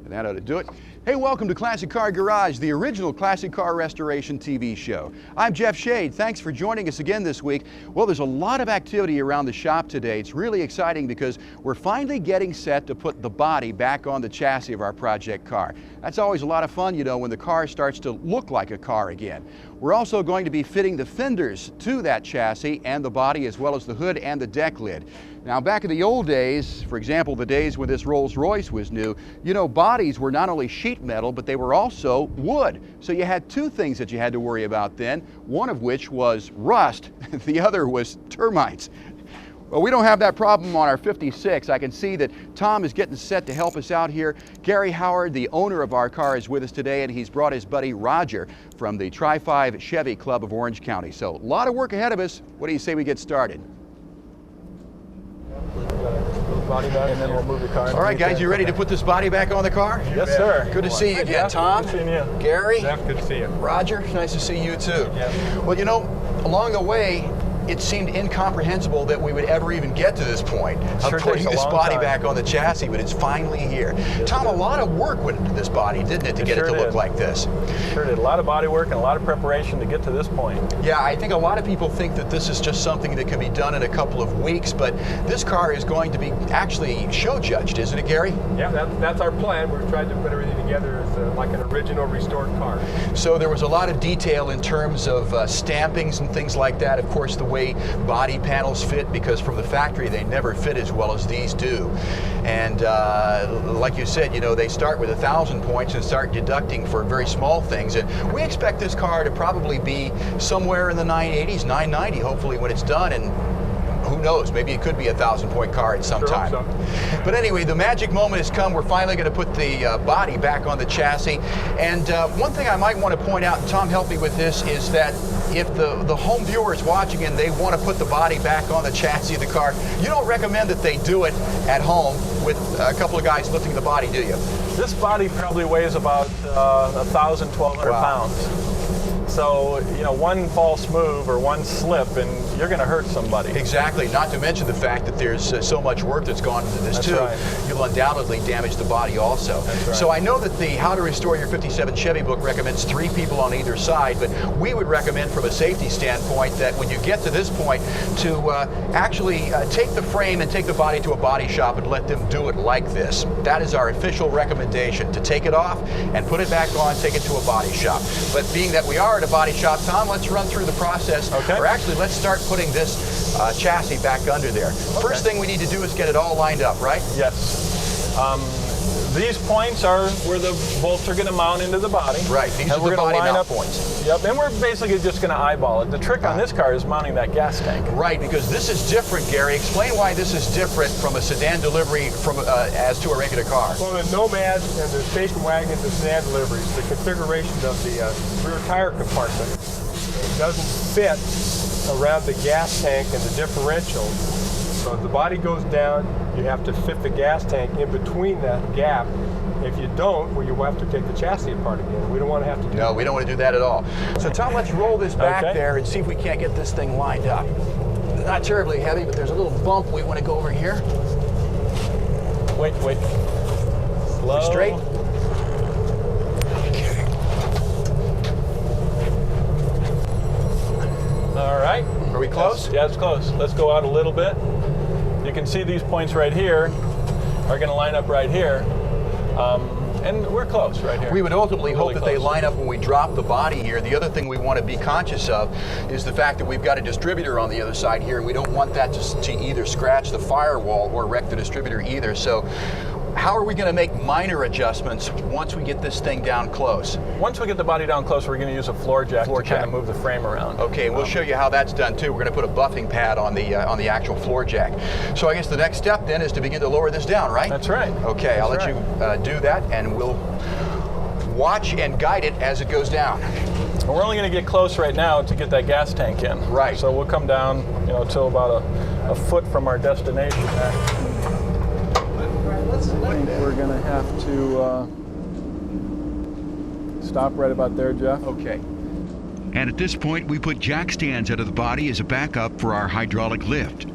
And that ought to do it. Hey, welcome to Classic Car Garage, the original classic car restoration TV show. I'm Jeff Shade. Thanks for joining us again this week. Well, there's a lot of activity around the shop today. It's really exciting because we're finally getting set to put the body back on the chassis of our project car. That's always a lot of fun, you know, when the car starts to look like a car again. We're also going to be fitting the fenders to that chassis and the body, as well as the hood and the deck lid. Now, back in the old days, for example, the days when this Rolls-Royce was new, you know, bodies were not only sheet metal, but they were also wood. So you had two things that you had to worry about then, one of which was rust, the other was termites. Well, we don't have that problem on our 56. I can see that Tom is getting set to help us out here. Gary Howard, the owner of our car, is with us today, and he's brought his buddy Roger from the Tri-5 Chevy Club of Orange County. So a lot of work ahead of us. What do you say we get started? Body back, and then we'll move the car. All right, guys, you ready to put this body back on the car? Yes, sir. Good to see you again, Tom. Good seeing you. Gary. Jeff, good to see you. Roger, nice to see you too. Yeah. Well, you know, along the way, it seemed incomprehensible that we would ever even get to this point of putting this body back on the chassis, but it's finally here. Tom, a lot of work went into this body, didn't it, to get it to look like this? Sure did. A lot of body work and a lot of preparation to get to this point. Yeah, I think a lot of people think that this is just something that can be done in a couple of weeks, but this car is going to be actually show judged, isn't it, Gary? Yeah, that's our plan. We're trying to put everything together as like an original restored car. So there was a lot of detail in terms of stampings and things like that. Of course, the way body panels fit, because from the factory they never fit as well as these do. And like you said, you know, they start with 1,000 points and start deducting for very small things. And we expect this car to probably be somewhere in the 980s, 990, hopefully, when it's done. And who knows, maybe it could be a 1,000-point car at some time. So. But anyway, the magic moment has come. We're finally going to put the body back on the chassis. And one thing I might want to point out, and Tom helped me with this, is that if the home viewer is watching and they want to put the body back on the chassis of the car, you don't recommend that they do it at home with a couple of guys lifting the body, do you? This body probably weighs about 1,000, 1,200 pounds. So, you know, one false move or one slip and you're going to hurt somebody. Exactly, not to mention the fact that there's so much work that's gone into this too. Right. You'll undoubtedly damage the body also. Right. So I know that the How to Restore Your 57 Chevy book recommends 3 people on either side, but we would recommend from a safety standpoint that when you get to this point to actually take the frame and take the body to a body shop and let them do it like this. That is our official recommendation, to take it off and put it back on, take it to a body shop. But being that we are at a body shop, Tom, let's run through the process. Okay. Or actually, let's start putting this chassis back under there. Okay. First thing we need to do is get it all lined up, right? Yes. These points are where the bolts are going to mount into the body. Right, these are the body mount points. Yep, and we're basically just going to eyeball it. The trick on this car is mounting that gas tank. Right, because this is different, Gary. Explain why this is different from a sedan delivery from as to a regular car. Well, the Nomad and the station wagons and sedan deliveries, the configuration of the rear tire compartment doesn't fit around the gas tank and the differential. So as the body goes down, you have to fit the gas tank in between that gap. If you don't, well, you will have to take the chassis apart again. We don't want to have to do that. No, we don't want to do that at all. So Tom, let's roll this back there and see if we can't get this thing lined up. Not terribly heavy, but there's a little bump we want to go over here. Wait. Slow. Straight. All right. Are we close? Yeah, it's close. Let's go out a little bit. You can see these points right here are going to line up right here. And we're close right here. We would ultimately hope that they line up when we drop the body here. The other thing we want to be conscious of is the fact that we've got a distributor on the other side here, and we don't want that to either scratch the firewall or wreck the distributor either. So how are we going to make minor adjustments once we get this thing down close? Once we get the body down close, we're going to use a floor jack to kind of move the frame around. Okay, we'll show you how that's done too. We're going to put a buffing pad on the actual floor jack. So I guess the next step then is to begin to lower this down, right? That's right. Okay, I'll let you do that, and we'll watch and guide it as it goes down. We're only going to get close right now to get that gas tank in. Right. So we'll come down, you know, till about a foot from our destination. I think we're going to have to stop right about there, Jeff. Okay. And at this point, we put jack stands out of the body as a backup for our hydraulic lift.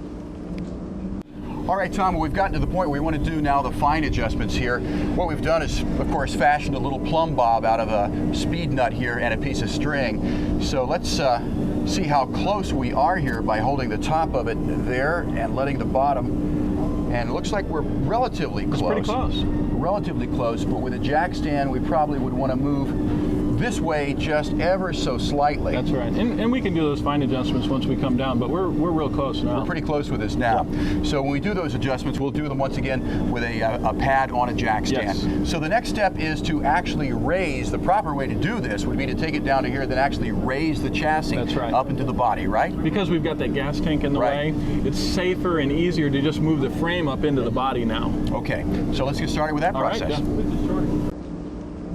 All right, Tom, we've gotten to the point where we want to do now the fine adjustments here. What we've done is, of course, fashioned a little plumb bob out of a speed nut here and a piece of string. So let's see how close we are here by holding the top of it there and letting the bottom. And it looks like we're relatively close. It's pretty close. Relatively close, but with a jack stand, we probably would want to move this way just ever so slightly. That's right, and we can do those fine adjustments once we come down, but we're real close now. We're pretty close with this now. Yeah. So when we do those adjustments, we'll do them once again with a pad on a jack stand. Yes. So the next step is to actually raise. The proper way to do this would be to take it down to here, then actually raise the chassis up into the body, right? Because we've got that gas tank in the way, it's safer and easier to just move the frame up into the body now. Okay, so let's get started with that process.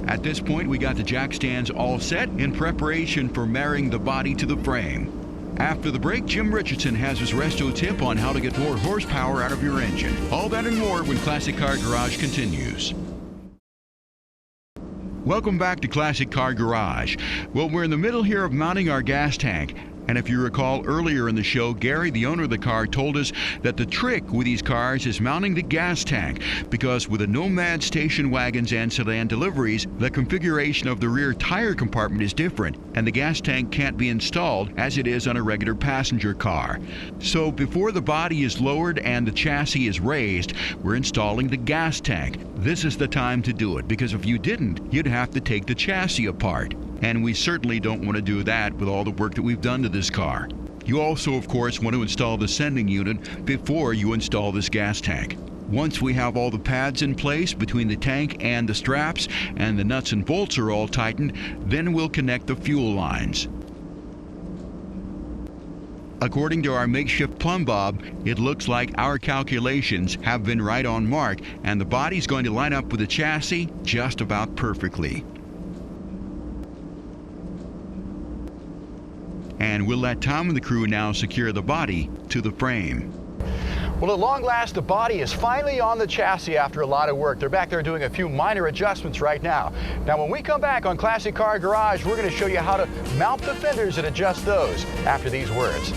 At this point, we got the jack stands all set in preparation for marrying the body to the frame. After the break, Jim Richardson has his resto tip on how to get more horsepower out of your engine. All that and more when Classic Car Garage continues. Welcome back to Classic Car Garage. Well, we're in the middle here of mounting our gas tank. And if you recall earlier in the show, Gary, the owner of the car, told us that the trick with these cars is mounting the gas tank, because with the Nomad station wagons and sedan deliveries, the configuration of the rear tire compartment is different, and the gas tank can't be installed as it is on a regular passenger car. So before the body is lowered and the chassis is raised, we're installing the gas tank. This is the time to do it, because if you didn't, you'd have to take the chassis apart. And we certainly don't want to do that with all the work that we've done to this car. You also, of course, want to install the sending unit before you install this gas tank. Once we have all the pads in place between the tank and the straps, and the nuts and bolts are all tightened, then we'll connect the fuel lines. According to our makeshift plumb bob, it looks like our calculations have been right on mark, and the body's going to line up with the chassis just about perfectly. And we'll let Tom and the crew now secure the body to the frame. Well, at long last, the body is finally on the chassis after a lot of work. They're back there doing a few minor adjustments right now. Now, when we come back on Classic Car Garage, we're going to show you how to mount the fenders and adjust those after these words.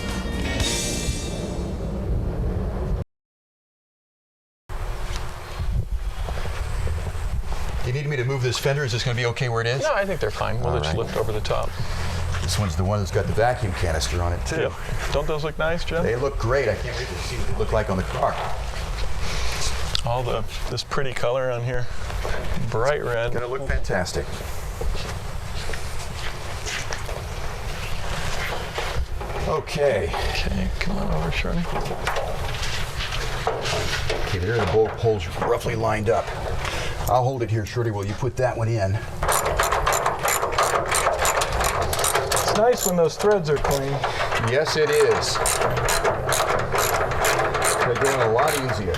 Do you need me to move this fender? Is this going to be okay where it is? No, I think they're fine. We'll just lift over the top. This one's the one that's got the vacuum canister on it, too. Yeah. Don't those look nice, Jim? They look great. I can't wait to see what they look like on the car. All this pretty color on here. Bright red. It's going to look fantastic. Okay. Okay, come on over, Shorty. Okay, there the bolt holes roughly lined up. I'll hold it here, Shorty, while you put that one in. It's nice when those threads are clean. Yes, it is. They're doing a lot easier.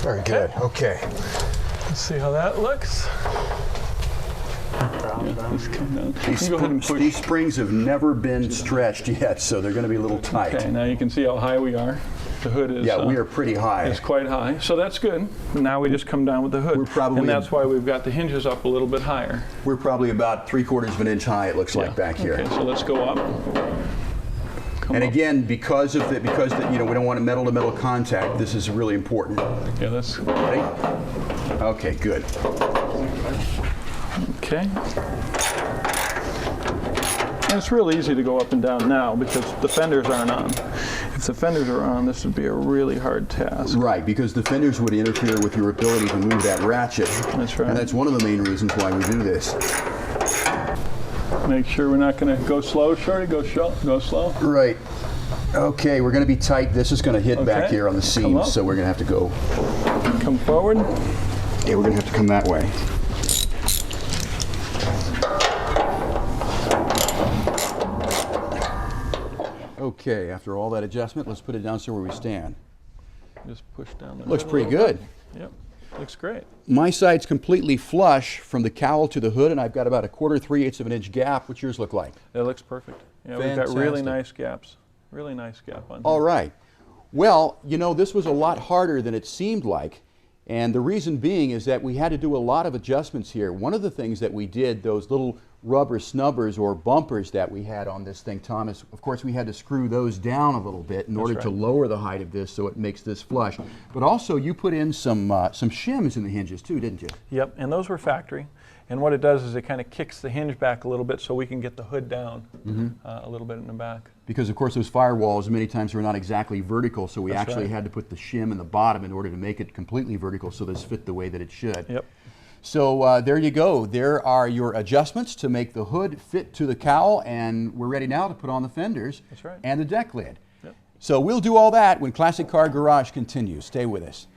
Very good. Okay. Let's see how that looks. These springs have never been stretched yet, so they're going to be a little tight. Okay, now you can see how high we are. The hood is we are pretty high. It's quite high, so that's good. Now we just come down with the hood, and that's why we've got the hinges up a little bit higher. We're probably about 3/4 of an inch high. It looks like back here. Okay, so let's go up. And again, because we don't want metal-to-metal contact, this is really important. Yeah, that's ready. Okay, good. Okay. And it's real easy to go up and down now because the fenders aren't on. If the fenders are on, this would be a really hard task. Right, because the fenders would interfere with your ability to move that ratchet. That's right. And that's one of the main reasons why we do this. Make sure we're not going to go slow, Shorty. Go slow. Right. Okay, we're going to be tight. This is going to hit back here on the seams, so we're going to have to go. Come forward. Yeah, we're going to have to come that way. Okay, after all that adjustment, let's put it down so where we stand. Just push down the Looks pretty good. Yep, looks great. My side's completely flush from the cowl to the hood, and I've got about 1/4, 3/8 of an inch gap. What's yours look like? It looks perfect. Yeah, we've got really nice gaps. Really nice gap on here. All right. Well, you know, this was a lot harder than it seemed like. And the reason being is that we had to do a lot of adjustments here. One of the things that we did, those little rubber snubbers or bumpers that we had on this thing, Tom, is of course we had to screw those down a little bit in order to lower the height of this so it makes this flush. But also you put in some shims in the hinges too, didn't you? Yep, and those were factory. And what it does is it kind of kicks the hinge back a little bit so we can get the hood down a little bit in the back. Because of course those firewalls many times are not exactly vertical, so we actually had to put the shim in the bottom in order to make it completely vertical so this fit the way that it should. Yep. So there you go. There are your adjustments to make the hood fit to the cowl, and we're ready now to put on the fenders and the deck lid. Yep. So we'll do all that when Classic Car Garage continues. Stay with us.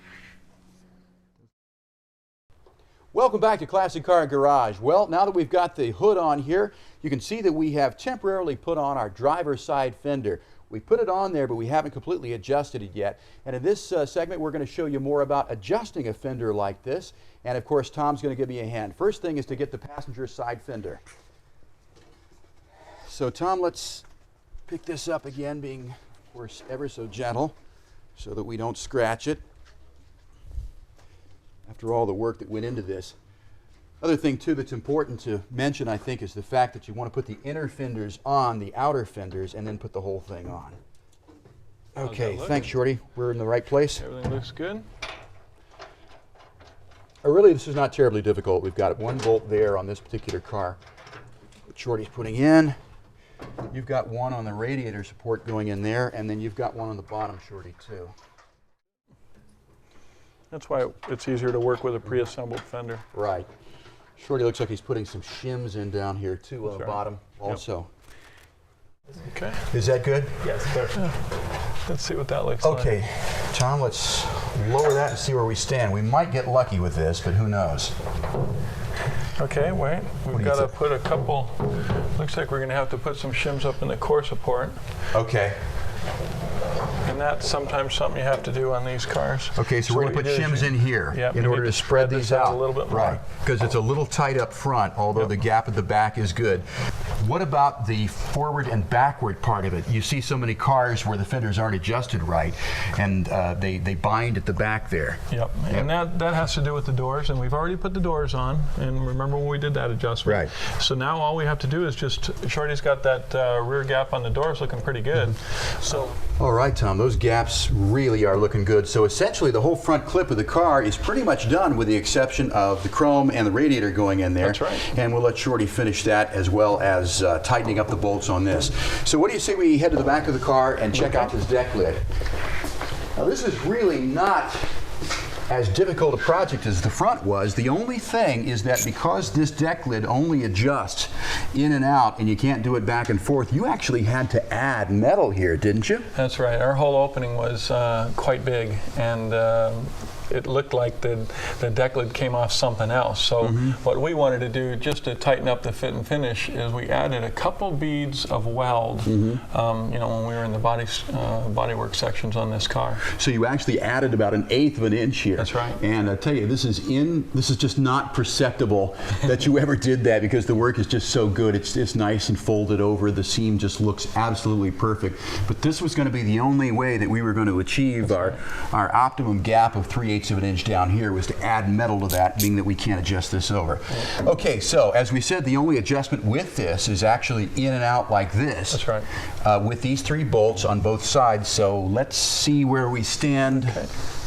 Welcome back to Classic Car Garage. Well, now that we've got the hood on here, you can see that we have temporarily put on our driver's side fender. We put it on there, but we haven't completely adjusted it yet. And in this segment, we're going to show you more about adjusting a fender like this. And of course, Tom's going to give me a hand. First thing is to get the passenger side fender. So Tom, let's pick this up again, being, of course, ever so gentle so that we don't scratch it. After all the work that went into this. Other thing too that's important to mention, I think, is the fact that you want to put the inner fenders on the outer fenders and then put the whole thing on. Okay, thanks Shorty. We're in the right place. Everything looks good. Really, this is not terribly difficult. We've got one bolt there on this particular car that Shorty's putting in. You've got one on the radiator support going in there, and then you've got one on the bottom, Shorty, too. That's why it's easier to work with a pre-assembled fender. Right. Shorty looks like he's putting some shims in down here too on the bottom also. Okay. Is that good? Yes, sir. Let's see what that looks like. Okay, Tom, let's lower that and see where we stand. We might get lucky with this, but who knows? Okay, wait. We've got to put a couple, looks like we're going to have to put some shims up in the core support. Okay. And that's sometimes something you have to do on these cars. Okay, so we're going to put shims in here in order to spread these out a little bit more. Right, because it's a little tight up front, although the gap at the back is good. What about the forward and backward part of it? You see so many cars where the fenders aren't adjusted right, and they bind at the back there. Yep, and that has to do with the doors, and we've already put the doors on, and remember when we did that adjustment. Right. So now all we have to do is just, Shorty's got that rear gap on the doors looking pretty good. So. All right, Tom, those gaps really are looking good. So essentially the whole front clip of the car is pretty much done with the exception of the chrome and the radiator going in there. That's right. And we'll let Shorty finish that as well as tightening up the bolts on this. So what do you say we head to the back of the car and check out this deck lid? Now this is really not as difficult a project as the front was. The only thing is that because this deck lid only adjusts in and out and you can't do it back and forth, you actually had to add metal here, didn't you? That's right. Our whole opening was quite big, and it looked like the deck lid came off something else. So what we wanted to do, just to tighten up the fit and finish, is we added a couple beads of weld, you know, when we were in the bodywork sections on this car. So you actually added about 1/8 of an inch here. That's right. And I tell you, this is just not perceptible that you ever did that, because the work is just so good. It's nice and folded over. The seam just looks absolutely perfect. But this was going to be the only way that we were going to achieve our optimum gap of 3/8 of an inch down here, was to add metal to that, being that we can't adjust this over. Okay, so as we said, the only adjustment with this is actually in and out like this. That's right. With these 3 bolts on both sides. So let's see where we stand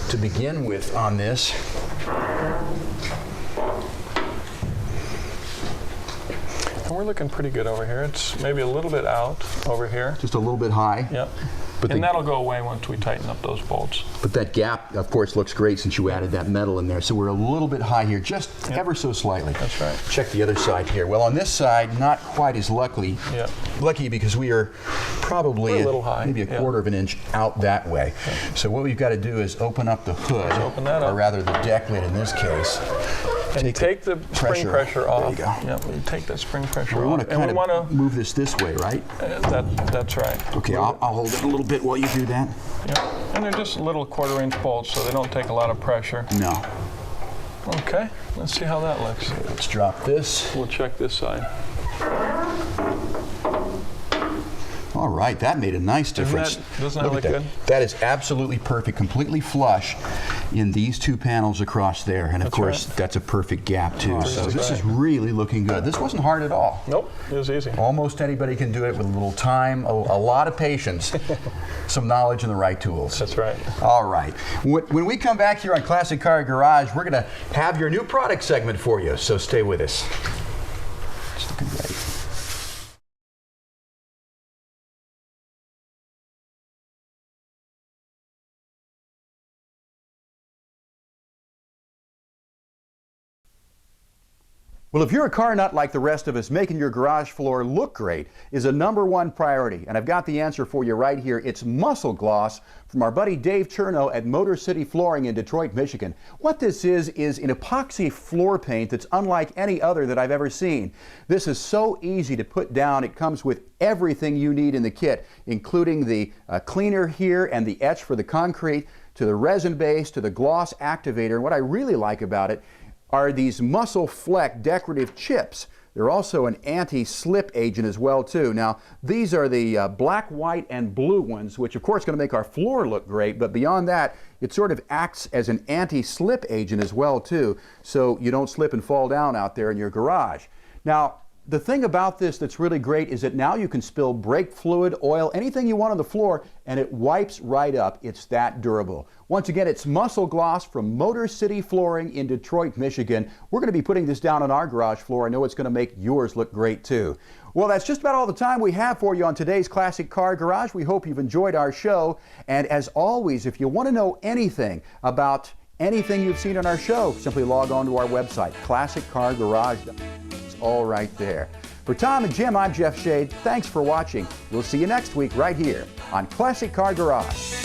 to begin with on this. And we're looking pretty good over here. It's maybe a little bit out over here. Just a little bit high. Yep. But and that'll go away once we tighten up those bolts. But that gap, of course, looks great since you added that metal in there. So we're a little bit high here, just ever so slightly. That's right. Check the other side here. Well, on this side, not quite as lucky. Yep. Lucky because we are probably a little high. Maybe a quarter of an inch out that way. So what we've got to do is open up the hood, open that up. or rather the deck lid in this case. And take the spring pressure off. There you go. Yep, you take that spring pressure We off. want to kind of move this way, right? That's right. Okay, I'll hold it a little bit while you do that. Yep. And they're just little 1/4-inch bolts, so they don't take a lot of pressure. No. Okay, let's see how that looks. Okay, let's drop this. We'll check this side. All right, that made a nice difference. Doesn't that look good? That is absolutely perfect, completely flush in these two panels across there. And of course, that's a perfect gap too. So this is really looking good. This wasn't hard at all. Nope, it was easy. Almost anybody can do it with a little time, a lot of patience, some knowledge, and the right tools. That's right. All right. When we come back here on Classic Car Garage, we're going to have your new product segment for you, so stay with us. It's looking great. Well, if you're a car nut like the rest of us, making your garage floor look great is a #1 priority. And I've got the answer for you right here. It's Muscle Gloss from our buddy Dave Chernow at Motor City Flooring in Detroit, Michigan. What this is an epoxy floor paint that's unlike any other that I've ever seen. This is so easy to put down. It comes with everything you need in the kit, including the cleaner here and the etch for the concrete, to the resin base, to the gloss activator. And what I really like about it are these Muscle Fleck decorative chips. They're also an anti-slip agent as well too. Now these are the black, white, and blue ones, which of course going to make our floor look great, but beyond that it sort of acts as an anti-slip agent as well too, so you don't slip and fall down out there in your garage. Now the thing about this that's really great is that now you can spill brake fluid, oil, anything you want on the floor, and it wipes right up. It's that durable. Once again, it's Muscle Gloss from Motor City Flooring in Detroit, Michigan. We're going to be putting this down on our garage floor. I know it's going to make yours look great too. Well, that's just about all the time we have for you on today's Classic Car Garage. We hope you've enjoyed our show. And as always, if you want to know anything about anything you've seen on our show, simply log on to our website, classiccargarage.com. All right there. For Tom and Jim, I'm Jeff Shade. Thanks for watching. We'll see you next week right here on Classic Car Garage.